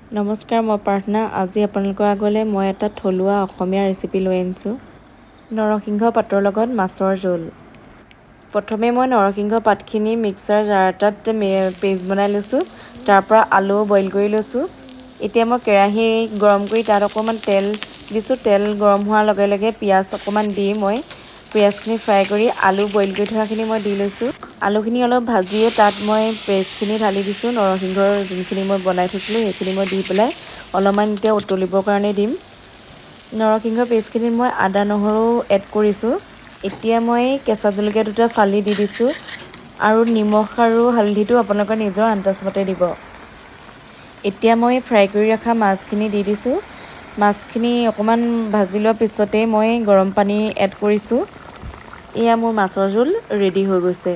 নমস্কাৰ, মই প্ৰাৰ্থনা। আজি আপোনালোকৰ আগলৈ মই এটা থলুৱা অসমীয়া ৰেচিপি লৈ আনিছোঁ। নৰসিংহ পাতৰ লগত মাছৰ জোল। প্ৰথমে মই নৰসিংহ পাতখিনি মিক্সাৰ জাৰ এটাত পেষ্ট বনাই লৈছোঁ। তাৰ পৰা আলু বইল কৰি লৈছোঁ। এতিয়া মই কেৰাহী গৰম কৰি তাত অকণমান তেল দিছোঁ। তেল গৰম হোৱাৰ লগে লগে পিঁয়াজ অকণমান দি মই পিঁয়াজখিনি ফ্ৰাই কৰি আলু বইল কৰি থোৱাখিনি মই দি লৈছোঁ। আলুখিনি অলপ ভাজিয়ে তাত মই পেষ্টখিনি ঢালি দিছোঁ। নৰসিংহৰ যোনখিনি মই বনাই থৈছিলোঁ সেইখিনি মই দি পেলাই অলপমান এতিয়া উতলিবৰ কাৰণে দিম। নৰসিংহ পেষ্টখিনিত মই আদা নহৰু এড কৰিছোঁ। এতিয়া মই কেঁচা জলকীয়া দুটা ফালি দি দিছোঁ আৰু নিমখ আৰু হালধিটো আপোনালোকৰ নিজৰ আন্দাজ মতে দিব। এতিয়া মই ফ্ৰাই কৰি ৰখা মাছখিনি দি দিছোঁ। মাছখিনি অকণমান ভাজি লোৱাৰ পিছতেই মই গৰম পানী এড কৰিছোঁ। এয়া মোৰ মাছৰ জোল ৰেডি হৈ গৈছে।